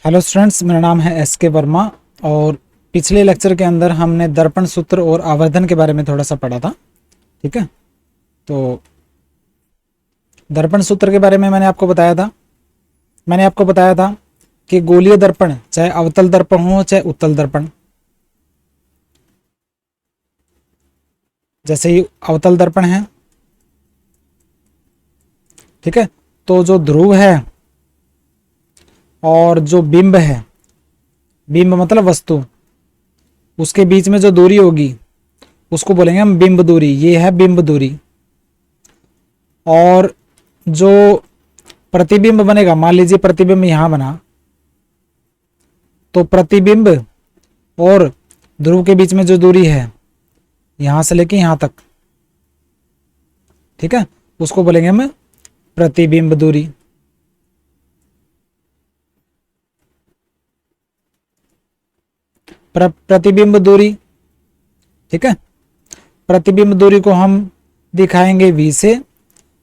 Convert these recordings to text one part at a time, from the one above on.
Hello students, मेरा नाम है एस के वर्मा। और पिछले लेक्चर के अंदर हमने दर्पण सूत्र और आवर्धन के बारे में थोड़ा सा पढ़ा था। ठीक है, तो दर्पण सूत्र के बारे में मैंने आपको बताया था कि गोलीय दर्पण, चाहे अवतल दर्पण हो चाहे उत्तल दर्पण, जैसे ही अवतल दर्पण है, ठीक है, तो जो ध्रुव है और जो बिंब है, बिंब मतलब वस्तु, उसके बीच में जो दूरी होगी उसको बोलेंगे हम बिंब दूरी। ये है बिंब दूरी। और जो प्रतिबिंब बनेगा, मान लीजिए प्रतिबिंब यहां बना, तो प्रतिबिंब और ध्रुव के बीच में जो दूरी है यहां से लेके यहां तक, ठीक है, उसको बोलेंगे हम प्रतिबिंब दूरी। प्रतिबिंब दूरी, ठीक है, प्रतिबिंब दूरी को हम दिखाएंगे v से,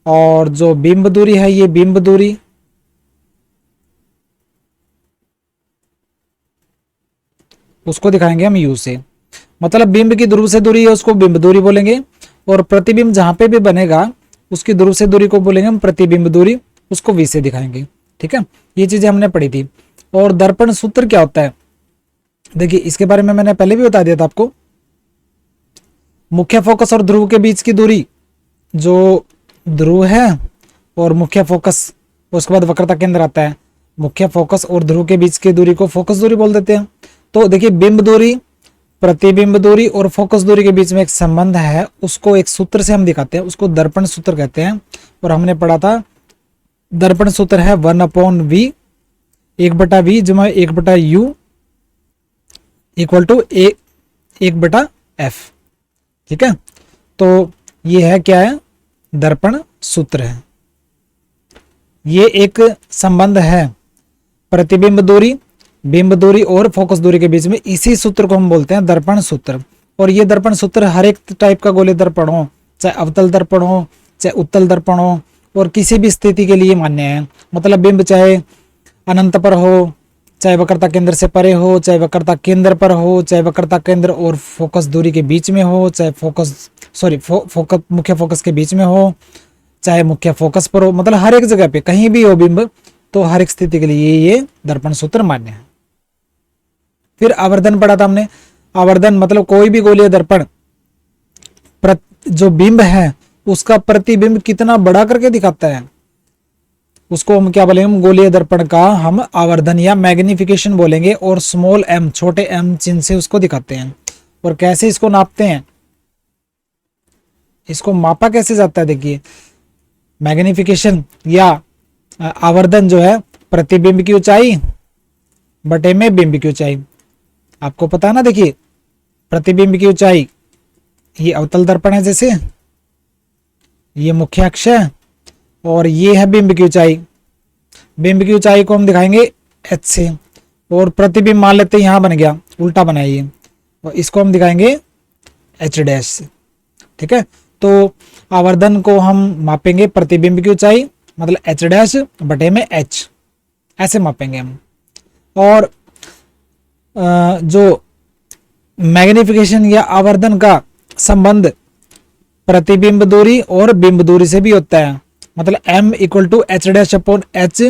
और जो बिंब दूरी है ये बिंब दूरी, उसको दिखाएंगे हम u से। मतलब बिंब की ध्रुव से दूरी है उसको बिंब दूरी बोलेंगे, और प्रतिबिंब जहां पे भी बनेगा उसकी ध्रुव से दूरी को बोलेंगे हम प्रतिबिंब दूरी, उसको v से दिखाएंगे। ठीक है, ये चीजें हमने पढ़ी थी। और दर्पण सूत्र क्या होता है, देखिए इसके बारे में मैंने पहले भी बता दिया था आपको। मुख्य फोकस और ध्रुव के बीच की दूरी, जो ध्रुव है और मुख्य फोकस, उसके बाद वक्रता केंद्र आता है, मुख्य फोकस और ध्रुव के बीच की दूरी को फोकस दूरी बोल देते हैं। तो देखिए बिंब दूरी, प्रतिबिंब दूरी और फोकस दूरी के बीच में एक संबंध है, उसको एक सूत्र से हम दिखाते हैं, उसको दर्पण सूत्र कहते हैं। और हमने पढ़ा था दर्पण सूत्र है 1/v, 1/v जमा 1/u इक्वल टू 1/f। ठीक है, तो ये है क्या है, दर्पण सूत्र है। ये एक संबंध है प्रतिबिंब दूरी, बिंब दूरी और फोकस दूरी के बीच में, इसी सूत्र को हम बोलते हैं दर्पण सूत्र। और ये दर्पण सूत्र हर एक टाइप का गोलीय दर्पण हो, चाहे अवतल दर्पण हो चाहे उत्तल दर्पण हो, और किसी भी स्थिति के लिए मान्य है। मतलब बिंब चाहे अनंत पर हो, चाहे वक्रता केंद्र से परे हो, चाहे वक्रता केंद्र पर हो, चाहे वक्रता केंद्र और फोकस दूरी के बीच में हो, चाहे मुख्य फोकस के बीच में हो, चाहे मुख्य फोकस पर हो, मतलब हर एक जगह पे कहीं भी हो बिंब, तो हर एक स्थिति के लिए ये दर्पण सूत्र मान्य है। फिर आवर्धन पढ़ा था हमने। आवर्धन मतलब कोई भी गोलीय दर्पण जो बिंब है उसका प्रतिबिंब कितना बड़ा करके दिखाता है, उसको हम क्या बोलेंगे, हम गोलीय दर्पण का हम आवर्धन या मैग्निफिकेशन बोलेंगे। और स्मॉल एम, छोटे एम चिन्ह से उसको दिखाते हैं। और कैसे इसको नापते हैं, इसको मापा कैसे जाता है, देखिए मैग्निफिकेशन या आवर्धन जो है प्रतिबिंब की ऊंचाई बटे में बिंब की ऊंचाई, आपको पता है ना। देखिए प्रतिबिंब की ऊंचाई, ये अवतल दर्पण है, जैसे ये मुख्य अक्ष है और ये है बिंब की ऊंचाई। बिंब की ऊंचाई को हम दिखाएंगे h से, और प्रतिबिंब मान लेते हैं यहां बन गया, उल्टा बनाइए, और इसको हम दिखाएंगे h डैश से। ठीक है, तो आवर्धन को हम मापेंगे प्रतिबिंब की ऊंचाई, मतलब h डैश बटे में h, ऐसे मापेंगे हम। और जो मैग्निफिकेशन या आवर्धन का संबंध प्रतिबिंब दूरी और बिंब दूरी से भी होता है। मतलब m equal to H dash upon H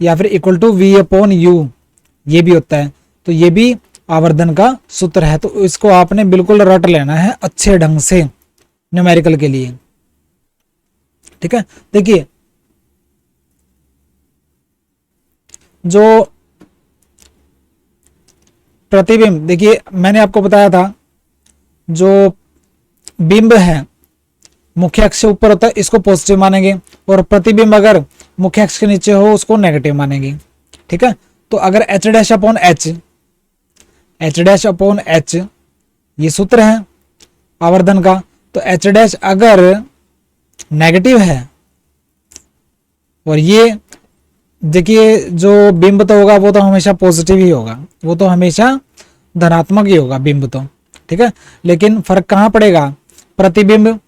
या फिर equal to v upon u, ये भी होता है। तो ये भी आवर्धन का सूत्र है। तो इसको आपने बिल्कुल रट लेना है अच्छे ढंग से न्यूमेरिकल के लिए। ठीक है, देखिए जो प्रतिबिंब, देखिए मैंने आपको बताया था जो बिंब है मुख्य अक्ष से ऊपर होता है, इसको पॉजिटिव मानेंगे, और प्रतिबिंब अगर मुख्य अक्ष के नीचे हो उसको नेगेटिव मानेंगे। ठीक है, तो अगर H dash upon H, H dash upon H ये सूत्र है आवर्धन का, तो एच डैश अगर नेगेटिव है, और ये देखिए जो बिंब तो होगा वो तो हमेशा पॉजिटिव ही होगा, वो तो हमेशा धनात्मक ही होगा बिंब तो। ठीक है, लेकिन फर्क कहां पड़ेगा, प्रतिबिंब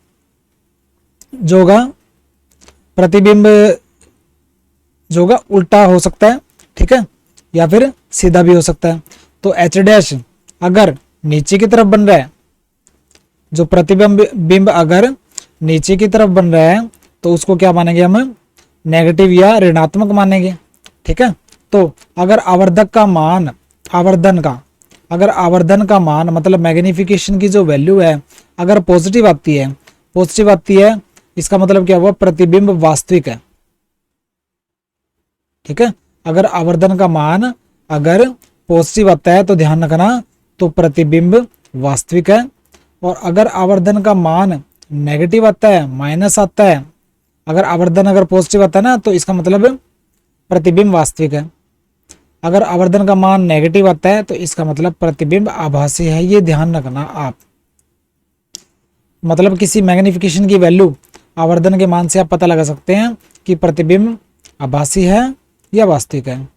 जो होगा, प्रतिबिंब जो होगा उल्टा हो सकता है। ठीक है, या फिर सीधा भी हो सकता है। तो एच डैश अगर नीचे की तरफ बन रहा है, जो प्रतिबिंब बिंब अगर नीचे की तरफ बन रहा है तो उसको क्या मानेंगे हम, नेगेटिव या ऋणात्मक मानेंगे। ठीक है, तो अगर आवर्धक का मान, अगर आवर्धन का मान मतलब मैग्निफिकेशन की जो वैल्यू है अगर पॉजिटिव आती है, इसका मतलब क्या हुआ, प्रतिबिंब वास्तविक है। ठीक है, अगर आवर्धन का मान अगर पॉजिटिव आता है तो ध्यान रखना, तो प्रतिबिंब वास्तविक है। और अगर आवर्धन का मान नेगेटिव आता है, माइनस आता है, अगर आवर्धन अगर पॉजिटिव आता है ना तो इसका मतलब प्रतिबिंब वास्तविक है। अगर आवर्धन का मान नेगेटिव आता है तो इसका मतलब प्रतिबिंब आभासी है। ये ध्यान रखना आप, मतलब किसी मैग्निफिकेशन की वैल्यू आवर्धन के मान से आप पता लगा सकते हैं कि प्रतिबिंब आभासी है या वास्तविक है।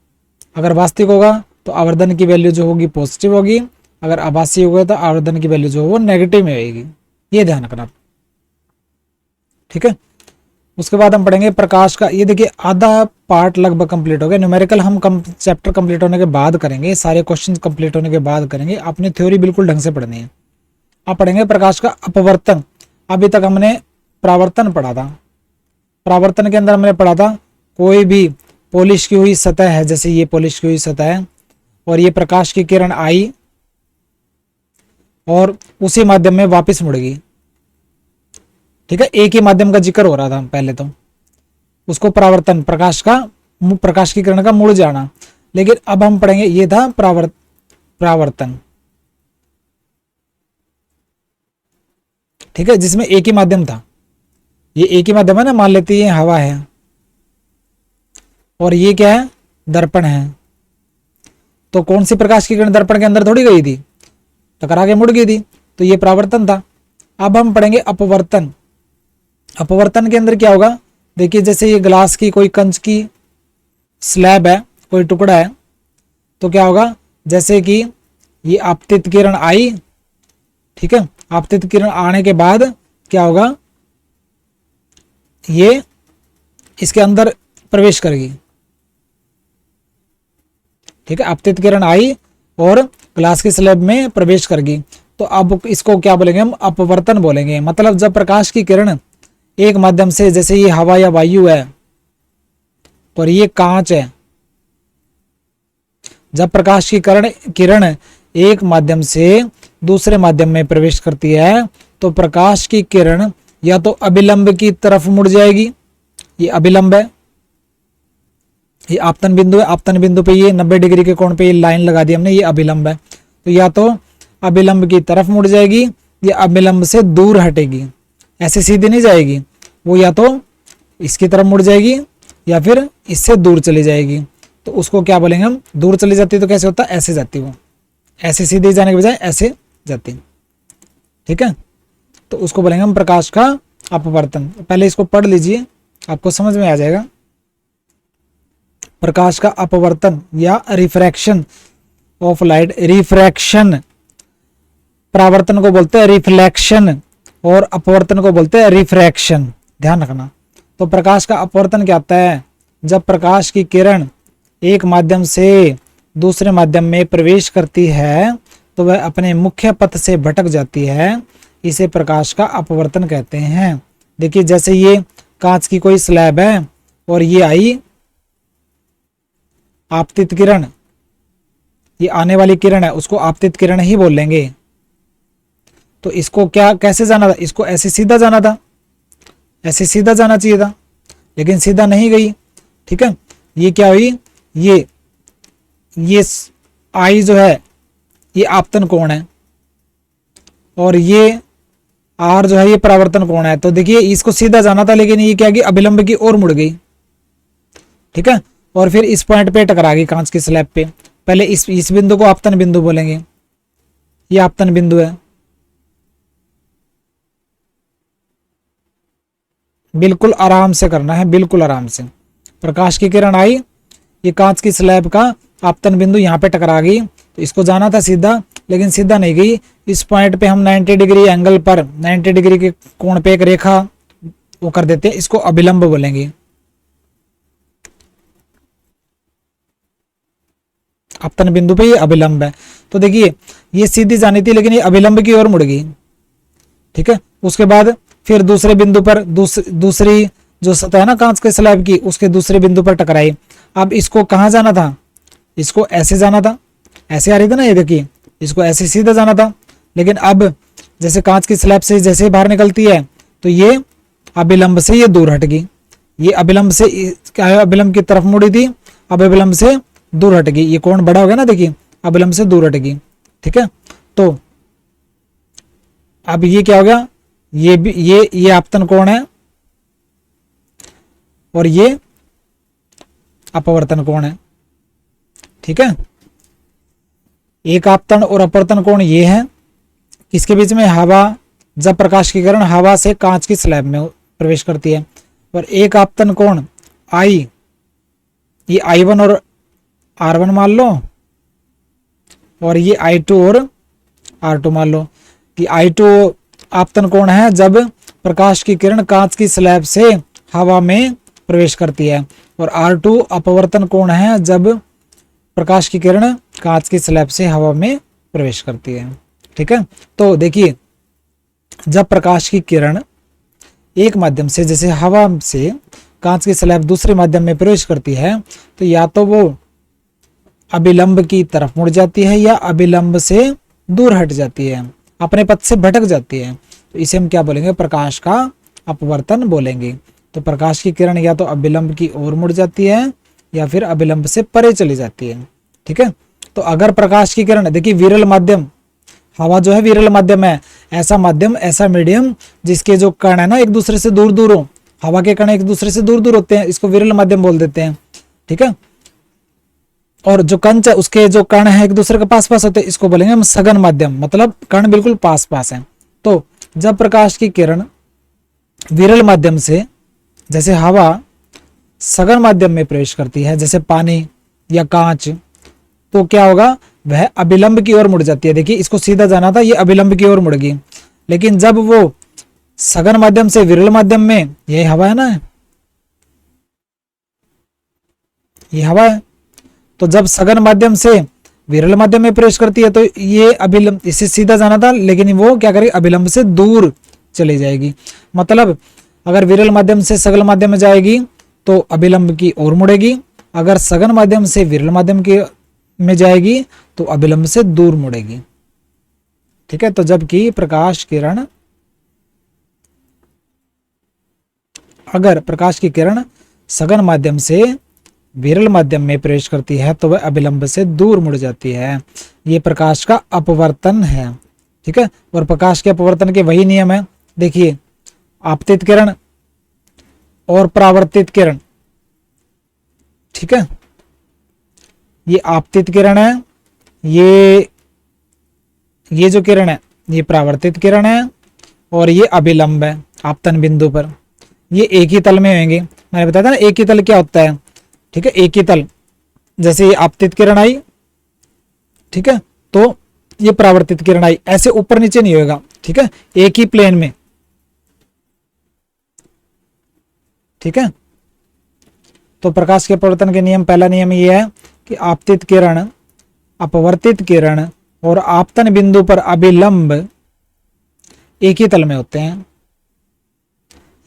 अगर वास्तविक होगा तो आवर्धन की वैल्यू जो होगी पॉजिटिव होगी, अगर आभासी होगा तो आवर्धन की वैल्यू जो है वो नेगेटिव में होगी। ये ध्यान रखना। ठीक है, उसके बाद हम पढ़ेंगे प्रकाश का। ये देखिए आधा पार्ट लगभग कंप्लीट हो गया। न्यूमेरिकल हम चैप्टर कंप्लीट होने के बाद करेंगे, सारे क्वेश्चन कंप्लीट होने के बाद करेंगे। आपने थ्योरी बिल्कुल ढंग से पढ़नी है। आप पढ़ेंगे प्रकाश का अपवर्तन। अभी तक हमने परावर्तन पढ़ा था। परावर्तन के अंदर हमने पढ़ा था कोई भी पॉलिश की हुई सतह है, जैसे ये पॉलिश की हुई सतह है और ये प्रकाश की किरण आई और उसी माध्यम में वापस मुड़ गई। ठीक है, एक ही माध्यम का जिक्र हो रहा था पहले, तो उसको परावर्तन, प्रकाश की किरण का मुड़ जाना। लेकिन अब हम पढ़ेंगे ये था परावर्तन। ठीक है, जिसमें एक ही माध्यम था। ये एक ही माध्यम है ना, मान लेते हैं हवा है और ये क्या है, दर्पण है। तो कौन सी प्रकाश की किरण दर्पण के अंदर थोड़ी गई थी, टकरा के मुड़ गई थी, तो ये परावर्तन था। अब हम पढ़ेंगे अपवर्तन। अपवर्तन के अंदर क्या होगा, देखिए जैसे ये ग्लास की कोई कंच की स्लैब है, कोई टुकड़ा है, तो क्या होगा, जैसे कि ये आपतित किरण आई। ठीक है, आपतित किरण आने के बाद क्या होगा, ये इसके अंदर प्रवेश करेगी। ठीक है, आपतित किरण आई और ग्लास की स्लैब में प्रवेश करेगी, तो अब इसको क्या बोलेंगे हम, अपवर्तन बोलेंगे। मतलब जब प्रकाश की किरण एक माध्यम से, जैसे ये हवा या वायु है और ये कांच है, जब प्रकाश की किरण एक माध्यम से दूसरे माध्यम में प्रवेश करती है तो प्रकाश की किरण या तो अभिलंब की तरफ मुड़ जाएगी, ये अभिलंब है, ये आपतन बिंदु है, आपतन बिंदु पे ये 90 डिग्री के कोण पे ये लाइन लगा दी हमने, ये अभिलंब है, तो या तो अभिलंब की तरफ मुड़ जाएगी या अभिलंब से दूर हटेगी। ऐसे सीधी नहीं जाएगी, वो या तो इसकी तरफ मुड़ जाएगी या फिर इससे दूर चली जाएगी। तो उसको क्या बोलेंगे हम, दूर चली जाती तो कैसे होता, ऐसे जाती, वो ऐसे सीधे जाने के बजाय ऐसे जाती। ठीक है, तो उसको बोलेंगे हम प्रकाश का अपवर्तन। पहले इसको पढ़ लीजिए, आपको समझ में आ जाएगा। प्रकाश का अपवर्तन या रिफ्रैक्शन ऑफ लाइट, रिफ्रैक्शन, परावर्तन को बोलते हैं रिफ्लेक्शन और अपवर्तन को बोलते हैं रिफ्रैक्शन, ध्यान रखना। तो प्रकाश का अपवर्तन क्या होता है, जब प्रकाश की किरण एक माध्यम से दूसरे माध्यम में प्रवेश करती है तो वह अपने मुख्य पथ से भटक जाती है, इसे प्रकाश का अपवर्तन कहते हैं। देखिए जैसे ये कांच की कोई स्लैब है और ये आई आपतित किरण, ये आने वाली किरण है, उसको आपतित किरण ही बोल लेंगे। तो इसको क्या, कैसे जाना था, इसको ऐसे सीधा जाना था, ऐसे सीधा जाना चाहिए था, लेकिन सीधा नहीं गई। ठीक है, ये क्या हुई, ये आई जो है ये आपतन कोण है और ये आर जो है ये परावर्तन कोण है। तो देखिए इसको सीधा जाना था लेकिन ये क्या, अभिलंब की ओर मुड़ गई। ठीक है, और फिर इस पॉइंट पे टकरा गई कांच की स्लैब पे। पहले इस बिंदु को आपतन बिंदु बोलेंगे, ये आपतन बिंदु है। बिल्कुल आराम से करना है, बिल्कुल आराम से। प्रकाश की किरण आई, ये कांच की स्लैब का आपतन बिंदु यहाँ पे टकरा गई, तो इसको जाना था सीधा लेकिन सीधा नहीं गई। इस पॉइंट पे हम 90 डिग्री एंगल पर, 90 डिग्री के कोण पे एक रेखा वो कर देते हैं, इसको अभिलंब बोलेंगे। आपतन बिंदु पे ये अभिलंब है। तो देखिए ये सीधी जानी थी लेकिन ये अभिलंब की ओर मुड़ गई, ठीक है। उसके बाद फिर दूसरे बिंदु पर दूसरी जो सतह है ना कांच के स्लैब की, उसके दूसरे बिंदु पर टकराई। अब इसको कहाँ जाना था, इसको ऐसे जाना था, ऐसे आ रही थी ना ये देखिए, इसको ऐसे सीधा जाना था। लेकिन अब जैसे कांच की स्लैब से जैसे बाहर निकलती है तो ये अभिलंब से ये दूर हट गई, ये अभिलंब से क्या है, अभिलंब की तरफ मुड़ी थी, अब अभिलंब से दूर हट गई। ये कोण बड़ा हो गया ना, देखिए अभिलंब से दूर हट गई, ठीक है। तो अब ये क्या हो गया, ये भी ये आपतन कोण है और ये अपवर्तन कोण है, ठीक है। एक आपतन और अपवर्तन कोण ये है, किसके बीच में, हवा, जब प्रकाश की किरण हवा से कांच की स्लैब में प्रवेश करती है। और एक आपतन कोण आई, ये I1 और R1 मान लो, और ये I2 और R2 मान लो। कि I2 आपतन कोण है जब प्रकाश की किरण कांच की स्लैब से हवा में प्रवेश करती है, और R2 अपवर्तन कोण है जब प्रकाश की किरण कांच की स्लैब से हवा में प्रवेश करती है, ठीक है। तो देखिए जब प्रकाश की किरण एक माध्यम से जैसे हवा से कांच की स्लैब दूसरे माध्यम में प्रवेश करती है तो या तो वो अभिलंब की तरफ मुड़ जाती है या अभिलंब से दूर हट जाती है, अपने पथ से भटक जाती है। तो इसे हम क्या बोलेंगे, प्रकाश का अपवर्तन बोलेंगे। तो प्रकाश की किरण या तो अभिलंब की ओर मुड़ जाती है या फिर अभिलंब से परे चली जाती है, ठीक है। तो अगर प्रकाश की किरण, देखिए विरल माध्यम, हवा जो है विरल माध्यम है, ऐसा माध्यम, ऐसा मीडियम जिसके जो कण है ना एक दूसरे से दूर दूर हो, हवा के कण एक दूसरे से दूर दूर होते हैं, इसको विरल माध्यम बोल देते हैं, ठीक है। और जो कंच है उसके जो कण है एक दूसरे के पास पास होते हैं, इसको बोलेंगे हम सघन माध्यम, मतलब कण बिल्कुल पास पास है। तो जब प्रकाश की किरण विरल माध्यम से जैसे हवा सघन माध्यम में प्रवेश करती है जैसे पानी या कांच, तो क्या होगा, वह अभिलंब की ओर मुड़ जाती है। देखिए इसको सीधा जाना था, ये अभिलंब की ओर मुड़ गई। लेकिन जब वो सघन माध्यम से विरल माध्यम में, ये हवा है ना, ये हवा है, तो जब सघन माध्यम से विरल माध्यम में प्रवेश करती है तो ये अभिलंब, इसे सीधा जाना था लेकिन वो क्या करेगी, अभिलंब से दूर चली जाएगी। मतलब अगर विरल माध्यम से सघन माध्यम में जाएगी तो अभिलंब की ओर मुड़ेगी, अगर सघन माध्यम से विरल माध्यम की में जाएगी तो अभिलंब से दूर मुड़ेगी, ठीक है। तो जबकि प्रकाश किरण, अगर प्रकाश की किरण सघन माध्यम से विरल माध्यम में प्रवेश करती है तो वह अभिलंब से दूर मुड़ जाती है। यह प्रकाश का अपवर्तन है, ठीक है। और प्रकाश के अपवर्तन के वही नियम है, देखिए आपतित किरण और परावर्तित किरण, ठीक है। ये आपतित किरण है, ये जो किरण है ये परावर्तित किरण है, और ये अभिलंब है आपतन बिंदु पर, ये एक ही तल में होंगे। मैंने बताया था ना एक ही तल क्या होता है, ठीक है। एक ही तल, जैसे ये आपतित किरण आई, ठीक है, तो ये परावर्तित किरण आई, ऐसे ऊपर नीचे नहीं होगा, ठीक है, एक ही प्लेन में, ठीक है। तो प्रकाश के अपवर्तन के नियम, पहला नियम ये है कि आपतित किरण, अपवर्तित किरण और आपतन बिंदु पर अभिलंब एक ही तल में होते हैं।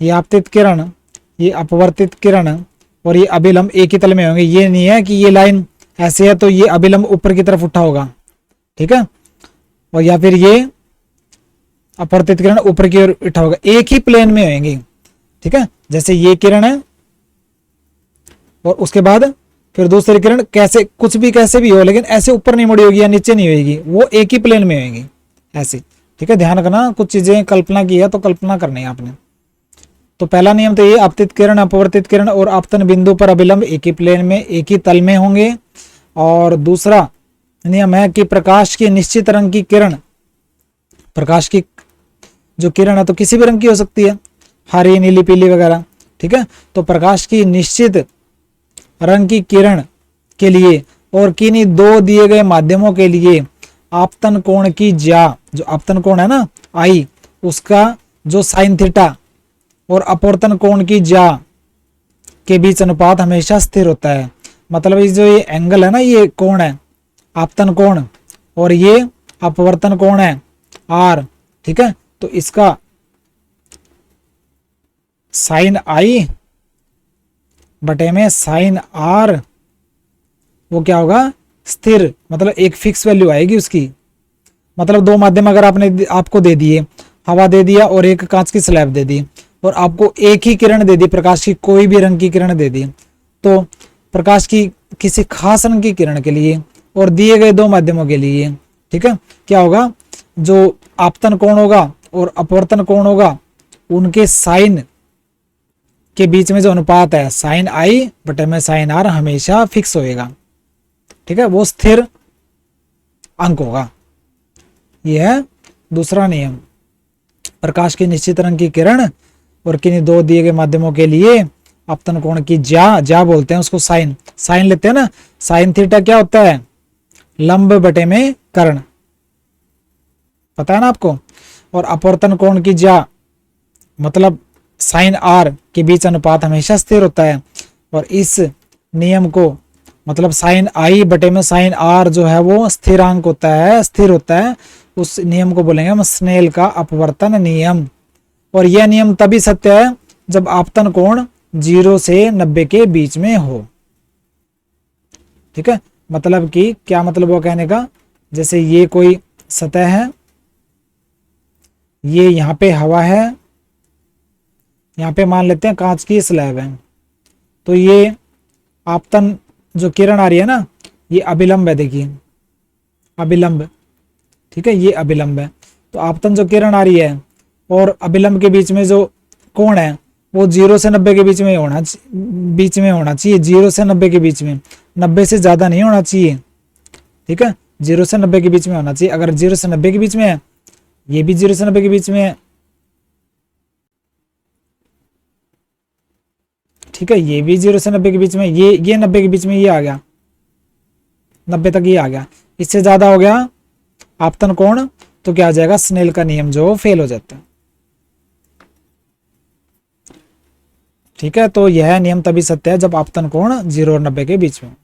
ये आपतित किरण, ये अपवर्तित किरण और ये अभिलंब एक ही तल में होंगे। ये नहीं है कि ये लाइन ऐसे है तो ये अभिलंब ऊपर की तरफ उठा होगा, ठीक है, और या फिर ये अपवर्तित किरण ऊपर की ओर उठा होगा, एक ही प्लेन में होंगे, ठीक है। जैसे ये किरण है और उसके बाद फिर दूसरी किरण, कैसे कुछ भी कैसे भी हो लेकिन ऐसे ऊपर नहीं मुड़ी होगी या नीचे नहीं होगी, वो एक ही प्लेन में होगी ऐसे, ठीक है। ध्यान रखना, कुछ चीजें कल्पना की है तो कल्पना करनी है आपने। तो पहला नियम तो ये, आपतित किरण, अपवर्तित किरण और आपतन बिंदु पर अभिलंब एक ही प्लेन में, एक ही तल में होंगे। और दूसरा नियम है कि प्रकाश की निश्चित रंग की किरण, प्रकाश की जो किरण है तो किसी भी रंग की हो सकती है, हरी, नीली, पीली वगैरह, ठीक है। तो प्रकाश की निश्चित रंग की किरण के लिए और किन्हीं दो दिए गए माध्यमों के लिए आपतन कोण की ज्या, जो आपतन कोण है ना आई, उसका जो साइन थीटा और अपवर्तन कोण की ज्या के बीच अनुपात हमेशा स्थिर होता है। मतलब ये जो ये एंगल है ना, ये कोण है, आपतन कोण और ये अपवर्तन कोण है आर, ठीक है। तो इसका साइन आई बटे में साइन आर वो क्या होगा, स्थिर, मतलब एक फिक्स वैल्यू आएगी उसकी। मतलब दो माध्यम अगर आपने आपको दे दिए, हवा दे दिया और एक कांच की स्लैब दे दी, और आपको एक ही किरण दे दी प्रकाश की, कोई भी रंग की किरण दे दी, तो प्रकाश की किसी खास रंग की किरण के लिए और दिए गए दो माध्यमों के लिए, ठीक है, क्या होगा, जो आपतन कोण होगा और अपवर्तन कोण होगा उनके साइन के बीच में जो अनुपात है साइन आई बटे में साइन आर हमेशा फिक्स होएगा, ठीक है, वो स्थिर अंक होगा। यह है दूसरा नियम। प्रकाश की निश्चित रंग की किरण और किन्हीं दो दिए गए माध्यमों के लिए आपतन कोण की ज्या बोलते हैं उसको, साइन लेते हैं ना, साइन थीटा क्या होता है, लंब बटे में कर्ण, पता है ना आपको। और अपवर्तन कोण की ज्या मतलब साइन आर के बीच अनुपात हमेशा स्थिर होता है। और इस नियम को मतलब साइन आई बटे में साइन आर जो है वो स्थिरांक होता है, स्थिर होता है, उस नियम को बोलेंगे हम स्नेल का अपवर्तन नियम। और यह नियम तभी सत्य है जब आपतन कोण 0 से 90 के बीच में हो, ठीक है। मतलब कि क्या मतलब वो कहने का, जैसे ये कोई सतह है, ये यहाँ पे हवा है, यहाँ पे मान लेते हैं कांच की स्लैब है, तो ये आपतन जो किरण आ रही है ना ये अभिलंब है, देखिए अभिलंब, ठीक है, ये अभिलंब है। तो आपतन जो किरण आ रही है और अभिलंब के बीच में जो कोण है वो 0 से 90 के बीच में होना चाहिए, 0 से 90 के बीच में, 90 से ज्यादा नहीं होना चाहिए, ठीक है, 0 से 90 के बीच में होना चाहिए। अगर 0 से 90 के बीच में है, ये भी 0 से 90 के बीच में है, ठीक है, ये भी 0 से 90 के बीच में, ये 90 के बीच में, ये आ गया 90 तक, ये आ गया, इससे ज्यादा हो गया आपतन कोण, तो क्या आ जाएगा, स्नेल का नियम जो फेल हो जाता है, ठीक है। तो यह नियम तभी सत्य है जब आपतन कोण 0 और 90 के बीच में।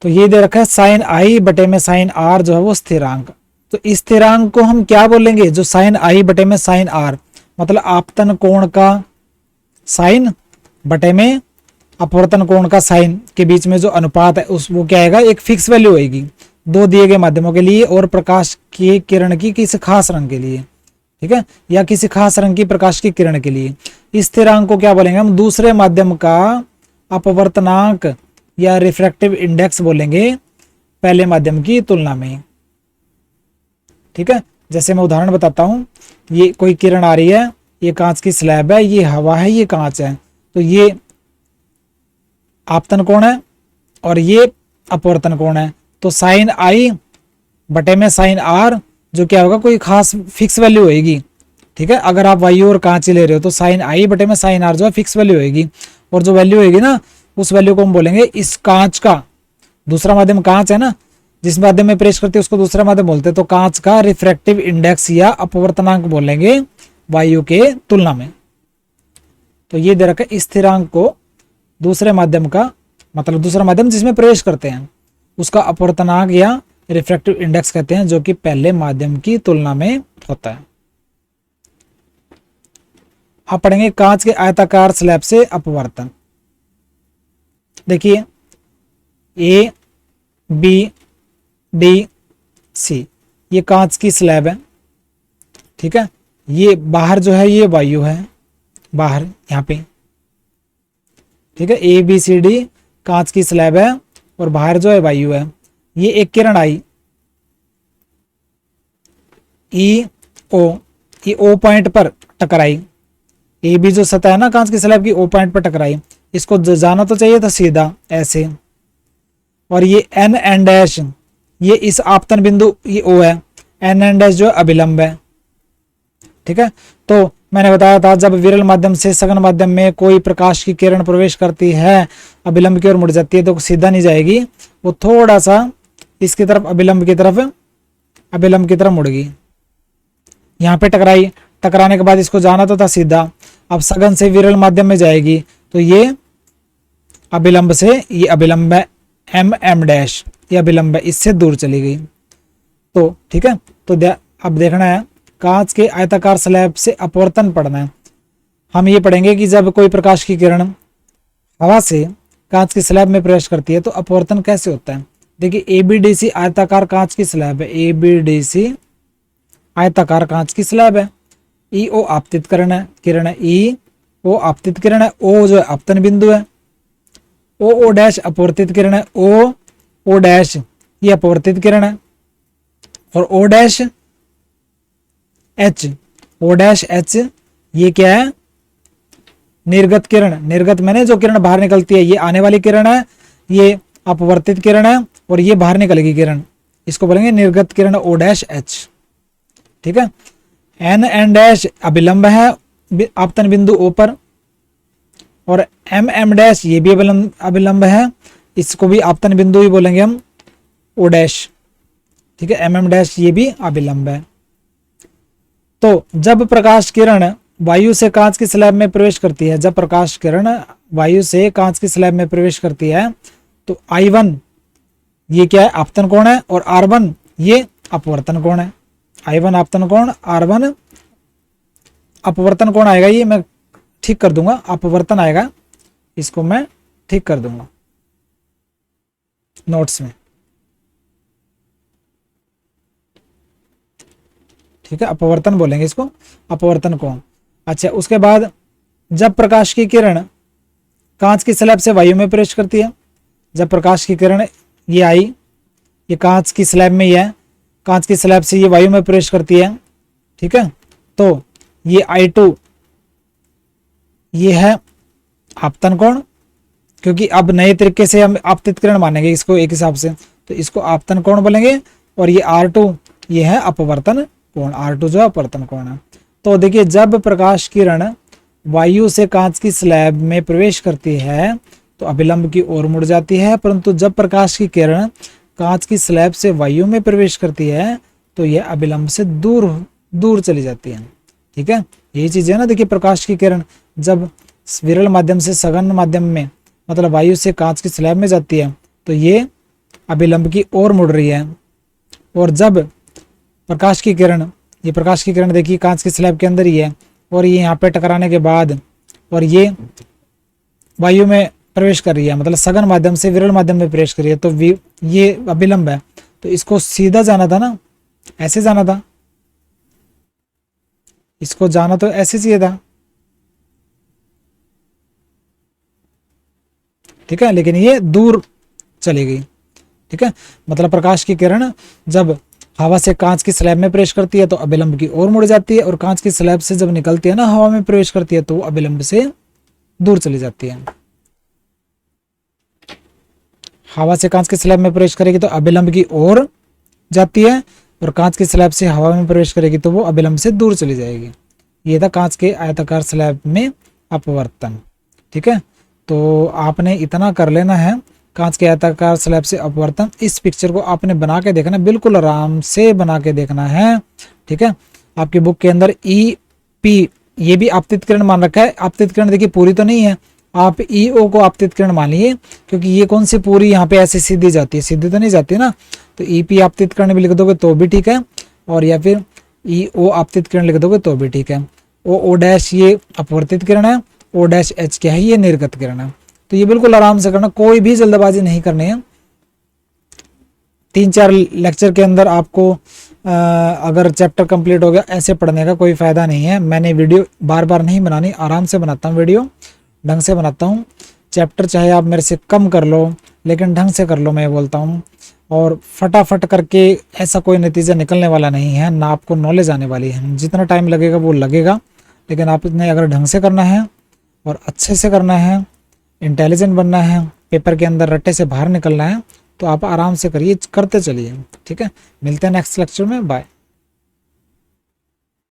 तो ये दे रखा है साइन आई बटे में साइन आर जो है वो स्थिरांक। तो इस स्थिरांक को हम क्या बोलेंगे, जो साइन आई बटे में साइन आर मतलब आपतन कोण का साइन बटे में अपवर्तन कोण का साइन के बीच में जो अनुपात है उस वो क्या आएगा, एक फिक्स वैल्यू होगी दो दिए गए माध्यमों के लिए और प्रकाश की किरण की किसी खास रंग के लिए, ठीक है, या किसी खास रंग की प्रकाश की किरण के लिए। इस स्थिरांक को क्या बोलेंगे हम, दूसरे माध्यम का अपवर्तनांक या रिफ्रैक्टिव इंडेक्स बोलेंगे पहले माध्यम की तुलना में, ठीक है। जैसे मैं उदाहरण बताता हूं, ये कोई किरण आ रही है, ये कांच की स्लैब है, ये हवा है, ये कांच है, तो ये आपतन कोण है और ये अपवर्तन कोण है। तो साइन आई बटे में साइन आर जो क्या होगा, कोई खास फिक्स वैल्यू होगी, ठीक है। अगर आप वायु और कांच ले रहे हो तो साइन आई बटे में साइन आर जो है फिक्स वैल्यू होगी, और जो वैल्यू होगी ना उस वैल्यू को हम बोलेंगे इस कांच का, दूसरा माध्यम कांच है ना, जिस माध्यम में प्रवेश करते हैं उसको दूसरा माध्यम बोलते हैं, तो कांच का रिफ्रैक्टिव इंडेक्स या अपवर्तनांक बोलेंगे वायु के तुलना में। तो ये दे रखा है, इस स्थिरांक को दूसरे माध्यम का मतलब दूसरा माध्यम जिसमें प्रवेश करते हैं उसका अपवर्तनांक या रिफ्रैक्टिव इंडेक्स कहते हैं, जो कि पहले माध्यम की तुलना में होता है। आप पढ़ेंगे कांच के आयताकार स्लैब से अपवर्तन। देखिए ए बी डी सी ये कांच की स्लैब है, ठीक है, ये बाहर जो है ये वायु है, बाहर यहाँ पे, ठीक है, ए बी सी डी कांच की स्लैब है और बाहर जो है वायु है। ये एक किरण आई ई ओ, ये ओ पॉइंट पर टकराई, ए बी जो सतह है ना कांच की स्लैब की, ओ पॉइंट पर टकराई, इसको जाना तो चाहिए था सीधा ऐसे, और ये एन एंड डैश ये इस आपतन बिंदु ये ओ है, एन एंड डैश जो है अभिलंब है, ठीक है। तो मैंने बताया था जब विरल माध्यम से सघन माध्यम में कोई प्रकाश की किरण प्रवेश करती है अभिलंब की ओर मुड़ जाती है तो सीधा नहीं जाएगी, वो थोड़ा सा इसकी तरफ अभिलंब की तरफ मुड़ गई, यहाँ पे टकराई, टकराने के बाद इसको जाना तो था सीधा, अब सघन से विरल माध्यम में जाएगी तो ये अभिलंब से, ये अभिलंब है एम एम डैश, ये अभिलंब है, इससे दूर चली गई। तो ठीक है, तो अब देखना है कांच के आयताकार स्लैब से अपवर्तन पढ़ना है। हम ये पढ़ेंगे कि जब कोई प्रकाश की किरण हवा से कांच की स्लैब में प्रवेश करती है तो अपवर्तन कैसे होता है। देखिए एबीडीसी आयताकार कांच की स्लैब है, एबीडीसी आयताकार कांच की स्लैब है। ईओ आपतित किरण है, ईओ आपतित किरण है, ओ जो है आपतन बिंदु है, ओ डैश अपवर्तित किरण है, ओ डैश ये अपवर्तित किरण है, और ओ डैश एच ये क्या है, निर्गत किरण। निर्गत मैंने जो किरण बाहर निकलती है, ये आने वाली किरण है, ये अपवर्तित किरण है, और ये बाहर निकलेगी किरण, इसको बोलेंगे निर्गत किरण ओ डैश एच। ठीक है, एन डैश अभिलंब है आपतन बिंदु ओ पर, और एम डैश ये भी अभिलंब है, इसको भी आपतन बिंदु ही बोलेंगे हम ओ डैश। ठीक है, एम डैश ये भी अभिलंब है। तो जब प्रकाश किरण वायु से कांच की स्लैब में प्रवेश करती है, जब प्रकाश किरण वायु से कांच की स्लैब में प्रवेश करती है तो I1 ये क्या है, आपतन कोण है, और R1 ये अपवर्तन कोण है। I1 आपतन कोण, R1 अपवर्तन कोण आएगा, ये मैं ठीक कर दूंगा, अपवर्तन आएगा, इसको मैं ठीक कर दूंगा नोट्स में। ठीक है, अपवर्तन बोलेंगे इसको, अपवर्तन कोण। अच्छा, उसके बाद जब प्रकाश की किरण कांच की स्लैब से वायु में प्रवेश करती है, जब प्रकाश की किरण ये आई, ये कांच की स्लैब में ही है, कांच की स्लैब से ये वायु में प्रवेश करती है। ठीक है, तो ये I2 ये है आपतन कोण, क्योंकि अब नए तरीके से हम आपतित किरण मानेंगे इसको एक हिसाब से, तो इसको आपतन कोण बोलेंगे, और ये R2 ये है अपवर्तन कोण, R2 जो अपवर्तन कोण है। तो देखिए जब प्रकाश किरण वायु से कांच की स्लैब में प्रवेश करती है तो अभिलंब की ओर मुड़ जाती है, परंतु जब प्रकाश की किरण कांच की स्लैब से वायु में प्रवेश करती है तो यह अभिलंब से दूर दूर चली जाती है। ठीक है, यही चीज है ना। देखिए प्रकाश की किरण जब विरल माध्यम से सघन माध्यम में मतलब वायु से कांच की स्लैब में जाती है तो ये अभिलंब की ओर मुड़ रही है, और जब प्रकाश की किरण, ये प्रकाश की किरण देखिए कांच की स्लैब के अंदर ही है, और ये यहाँ पे टकराने के बाद और ये वायु में प्रवेश कर रही है, मतलब सघन माध्यम से विरल माध्यम में प्रवेश कर रही है, तो ये अभिलंब है, तो इसको सीधा जाना था ना, ऐसे जाना था, इसको जाना तो ऐसे चाहिए था। ठीक है, लेकिन ये दूर चली गई। ठीक है, मतलब प्रकाश की किरण जब हवा से कांच की स्लैब में प्रवेश करती है तो अभिलंब की ओर मुड़ जाती है, और कांच की स्लैब से जब निकलती है ना हवा में प्रवेश करती है तो वो अभिलंब से दूर चली जाती है। हवा से कांच की स्लैब में प्रवेश करेगी तो अभिलंब की ओर जाती है, और कांच की स्लैब से हवा में प्रवेश करेगी तो वो अभिलंब से दूर चली जाएगी। ये था कांच के आयताकार स्लैब में अपवर्तन। ठीक है, तो आपने इतना कर लेना है, कांच के आयताकार स्लैब से अपवर्तन। इस पिक्चर को आपने बना के देखना, बिल्कुल आराम से बना के देखना है। ठीक है, आपकी बुक के अंदर EP ये भी आपतित किरण मान रखा है। आपतित किरण देखिए पूरी तो नहीं है, आप EO को आपतित किरण मानिए, क्योंकि ये कौन सी पूरी यहाँ पे ऐसे सीधी जाती है, सीधी तो नहीं जाती ना, तो EP आपतित किरण भी लिख दोगे तो भी ठीक है, और या फिर EO आपतित किरण लिख दोगे तो भी ठीक है। O डैश ये अपवर्तित किरण है, O डैश H क्या है, ये निर्गत किरण है। तो ये बिल्कुल आराम से करना, कोई भी जल्दबाजी नहीं करनी है। 3-4 लेक्चर के अंदर आपको अगर चैप्टर कंप्लीट हो गया ऐसे पढ़ने का कोई फायदा नहीं है। मैंने वीडियो बार बार नहीं बनानी, आराम से बनाता हूँ, वीडियो ढंग से बनाता हूँ। चैप्टर चाहे आप मेरे से कम कर लो लेकिन ढंग से कर लो, मैं बोलता हूँ, और फटाफट करके ऐसा कोई नतीजा निकलने वाला नहीं है, ना आपको नॉलेज आने वाली है। जितना टाइम लगेगा वो लगेगा, लेकिन आपने अगर ढंग से करना है और अच्छे से करना है, इंटेलिजेंट बनना है, पेपर के अंदर रट्टे से बाहर निकलना है, तो आप आराम से करिए, करते चलिए। ठीक है, मिलते हैं नेक्स्ट लेक्चर में, बाय।